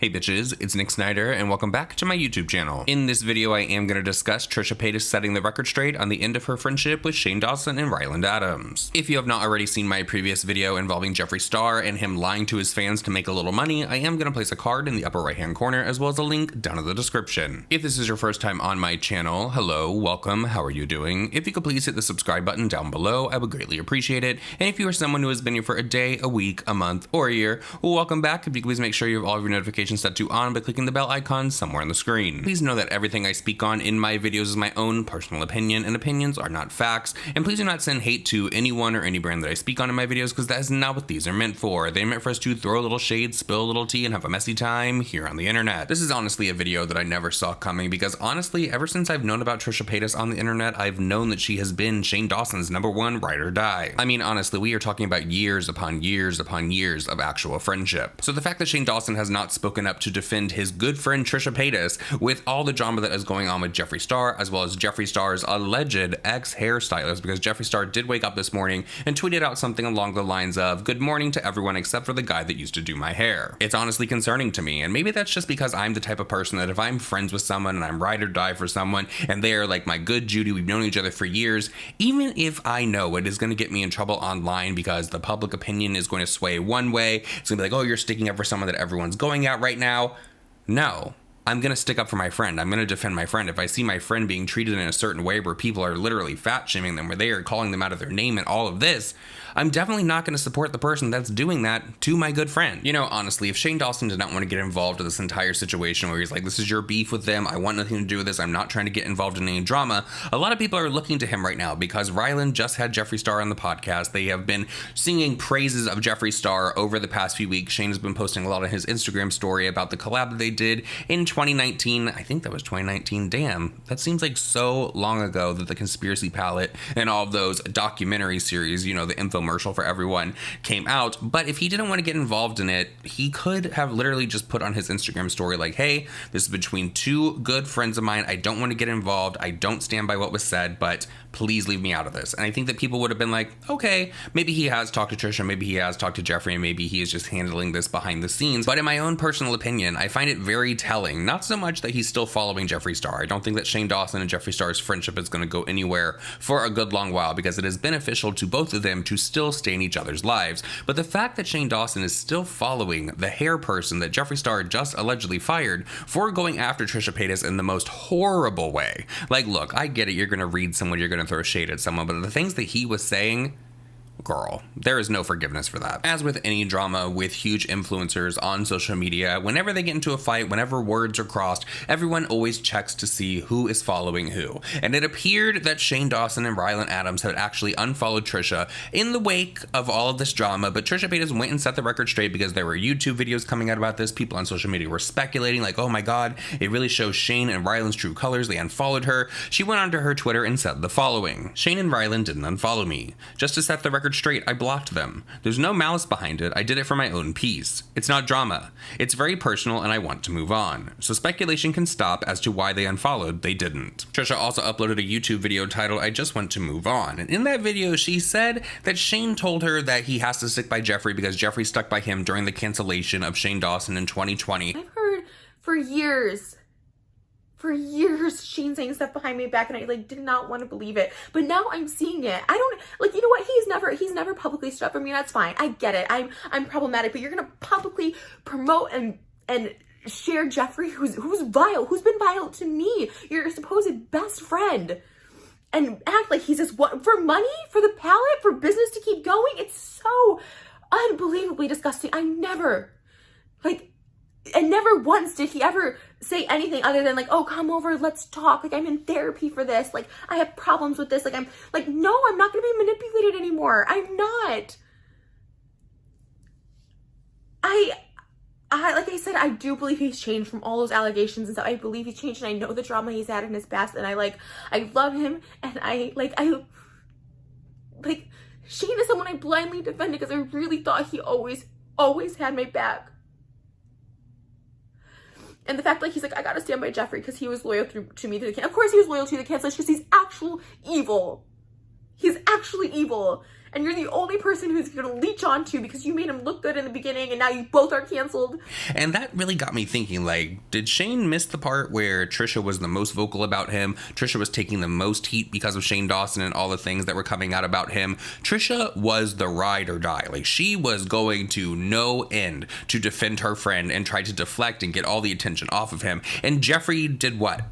Hey bitches, it's Nick Snyder and welcome back to my YouTube channel. In this video I am going to discuss Trisha Paytas setting the record straight on the end of her friendship with Shane Dawson and Ryland Adams. If you have not already seen my previous video involving Jeffree Star and him lying to his fans to make a little money, I am going to place a card in the upper right hand corner as well as a link down in the description. If this is your first time on my channel, hello, welcome, how are you doing? If you could please hit the subscribe button down below, I would greatly appreciate it. And if you are someone who has been here for a day, a week, a month, or a year, well, welcome back. If you could please make sure you have all of your notifications set to on by clicking the bell icon somewhere on the screen. Please know that everything I speak on in my videos is my own personal opinion, and opinions are not facts. And please do not send hate to anyone or any brand that I speak on in my videos, because that is not what these are meant for. They're meant for us to throw a little shade, spill a little tea, and have a messy time here on the internet. This is honestly a video that I never saw coming, because honestly, ever since I've known about Trisha Paytas on the internet, I've known that she has been Shane Dawson's #1 ride or die. I mean, honestly, we are talking about years upon years upon years of actual friendship. So the fact that Shane Dawson has not spoken up to defend his good friend Trisha Paytas with all the drama that is going on with Jeffree Star, as well as Jeffree Star's alleged ex-hairstylist, because Jeffree Star did wake up this morning and tweeted out something along the lines of, "Good morning to everyone except for the guy that used to do my hair." It's honestly concerning to me, and maybe that's just because I'm the type of person that if I'm friends with someone and I'm ride or die for someone and they are like my good Judy, we've known each other for years, even if I know it is going to get me in trouble online because the public opinion is going to sway one way, it's going to be like, oh, you're sticking up for someone that everyone's going at right now. No, I'm going to stick up for my friend. I'm going to defend my friend. If I see my friend being treated in a certain way where people are literally fat shaming them, where they are calling them out of their name and all of this, I'm definitely not going to support the person that's doing that to my good friend. You know, honestly, if Shane Dawson did not want to get involved in this entire situation where he's like, this is your beef with them, I want nothing to do with this, I'm not trying to get involved in any drama, a lot of people are looking to him right now because Ryland just had Jeffree Star on the podcast. They have been singing praises of Jeffree Star over the past few weeks. Shane has been posting a lot on his Instagram story about the collab that they did in 2019. I think that was 2019. Damn, that seems like so long ago that the Conspiracy Palette and all of those documentary series, you know, the infomercial for everyone came out. But if he didn't want to get involved in it, he could have literally just put on his Instagram story like, hey, this is between two good friends of mine. I don't want to get involved. I don't stand by what was said, but please leave me out of this. And I think that people would have been like, okay, maybe he has talked to Trisha, maybe he has talked to Jeffree, and maybe he is just handling this behind the scenes. But in my own personal opinion, I find it very telling, not so much that he's still following Jeffree Star. I don't think that Shane Dawson and Jeffree Star's friendship is going to go anywhere for a good long while, because it is beneficial to both of them to still stay in each other's lives. But the fact that Shane Dawson is still following the hair person that Jeffree Star just allegedly fired for going after Trisha Paytas in the most horrible way. Like, look, I get it, you're going to read someone, you're going to throw shade at someone, but the things that he was saying, girl, there is no forgiveness for that. As with any drama with huge influencers on social media, whenever they get into a fight, whenever words are crossed, everyone always checks to see who is following who. And it appeared that Shane Dawson and Ryland Adams had actually unfollowed Trisha in the wake of all of this drama, but Trisha Paytas went and set the record straight because there were YouTube videos coming out about this. People on social media were speculating like, oh my god, it really shows Shane and Ryland's true colors. They unfollowed her. She went onto her Twitter and said the following: Shane and Ryland didn't unfollow me. Just to set the record straight, I blocked them. There's no malice behind it. I did it for my own peace. It's not drama. It's very personal and I want to move on. So speculation can stop as to why they unfollowed. They didn't. Trisha also uploaded a YouTube video titled, I Just Want to Move On. And in that video, she said that Shane told her that he has to stick by Jeffree because Jeffree stuck by him during the cancellation of Shane Dawson in 2020. I've heard for years, Shane saying stuff behind my back, and I did not want to believe it. But now I'm seeing it. I don't you know what? He's never publicly stood up for me. That's fine. I get it. I'm problematic, but you're gonna publicly promote and share Jeffree, who's vile, who's been vile to me, your supposed best friend, and act like he's just what for money, for the palette, for business to keep going. It's so unbelievably disgusting. And never once did he ever say anything other than like, oh, come over, let's talk. Like, I'm in therapy for this. Like, I have problems with this. Like, I'm like, no, I'm not going to be manipulated anymore. I'm not. Like I said, I do believe he's changed from all those allegations and stuff. I believe he's changed, and I know the drama he's had in his past, and I love him, and Shane is someone I blindly defended because I really thought he always had my back. And the fact he's like, I gotta stand by Jeffree because he was loyal to me through the Of course he was loyal to the cancellation because he's actual evil. He's actually evil. and you're the only person who's gonna leech onto because you made him look good in the beginning, and now you both are canceled. And that really got me thinking, like, did Shane miss the part where Trisha was the most vocal about him? Trisha was taking the most heat because of Shane Dawson and all the things that were coming out about him. Trisha was the ride or die. Like, she was going to no end to defend her friend and try to deflect and get all the attention off of him. And Jeffree did what?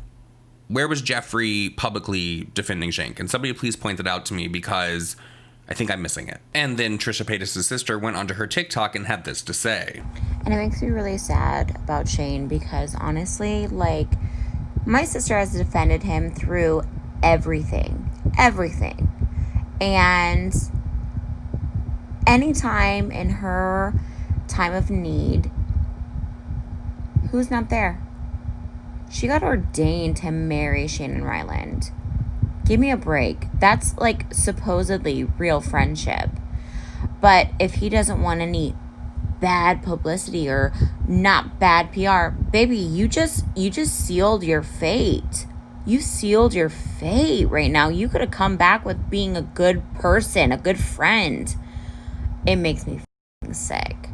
Where was Jeffree publicly defending Shane? Can somebody please point that out to me, because I think I'm missing it. And then Trisha Paytas' sister went onto her TikTok and had this to say. And it makes me really sad about Shane, because honestly, like, my sister has defended him through everything. And anytime in her time of need, who's not there? She got ordained to marry Shane and Ryland. Give me a break. That's like supposedly real friendship. But if he doesn't want any bad publicity or not bad PR, baby, you just sealed your fate. You sealed your fate right now. You could have come back with being a good person, a good friend. It makes me sick.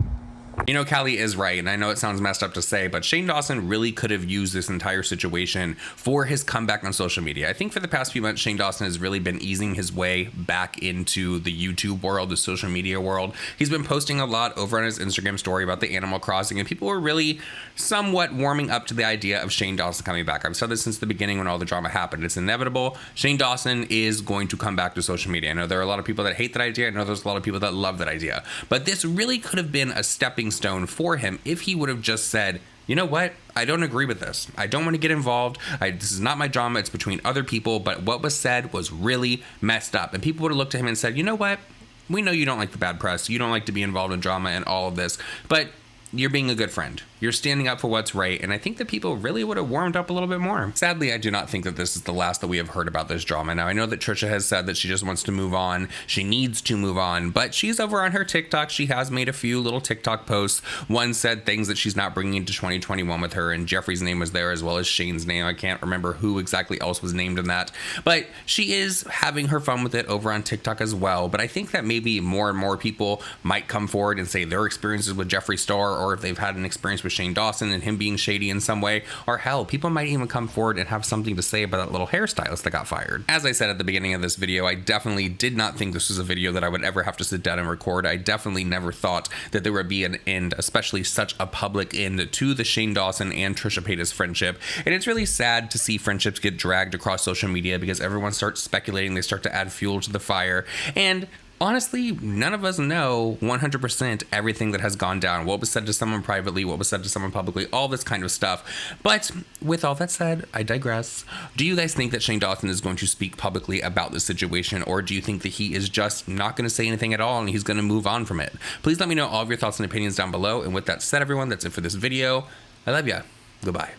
You know, Callie is right, and I know it sounds messed up to say, but Shane Dawson really could have used this entire situation for his comeback on social media. I think for the past few months, Shane Dawson has really been easing his way back into the YouTube world, the social media world. He's been posting a lot over on his Instagram story about the Animal Crossing, and people were really somewhat warming up to the idea of Shane Dawson coming back. I've said this since the beginning when all the drama happened. It's inevitable. Shane Dawson is going to come back to social media. I know there are a lot of people that hate that idea. I know there's a lot of people that love that idea. But this really could have been a stepping stone for him if he would have just said, you know what? I don't agree with this. I don't want to get involved. This is not my drama. It's between other people. But what was said was really messed up. And people would have looked at him and said, you know what? We know you don't like the bad press. You don't like to be involved in drama and all of this. But you're being a good friend. You're standing up for what's right, and I think that people really would have warmed up a little bit more. Sadly, I do not think that this is the last that we have heard about this drama. Now, I know that Trisha has said that she just wants to move on. She needs to move on, but she's over on her TikTok. She has made a few little TikTok posts. One said things that she's not bringing into 2021 with her, and Jeffree's name was there as well as Shane's name. I can't remember who exactly else was named in that, but she is having her fun with it over on TikTok as well. But I think that maybe more and more people might come forward and say their experiences with Jeffree Star, or if they've had an experience with Shane Dawson and him being shady in some way, or hell, people might even come forward and have something to say about that little hairstylist that got fired. As I said at the beginning of this video, I definitely did not think this was a video that I would ever have to sit down and record. I definitely never thought that there would be an end, especially such a public end, to the Shane Dawson and Trisha Paytas friendship. And it's really sad to see friendships get dragged across social media because everyone starts speculating, they start to add fuel to the fire, and honestly, none of us know 100% everything that has gone down, what was said to someone privately, what was said to someone publicly, all this kind of stuff. But with all that said, I digress. Do you guys think that Shane Dawson is going to speak publicly about this situation, or do you think that he is just not going to say anything at all and he's going to move on from it? Please let me know all of your thoughts and opinions down below. And with that said, everyone, that's it for this video. I love ya. Goodbye.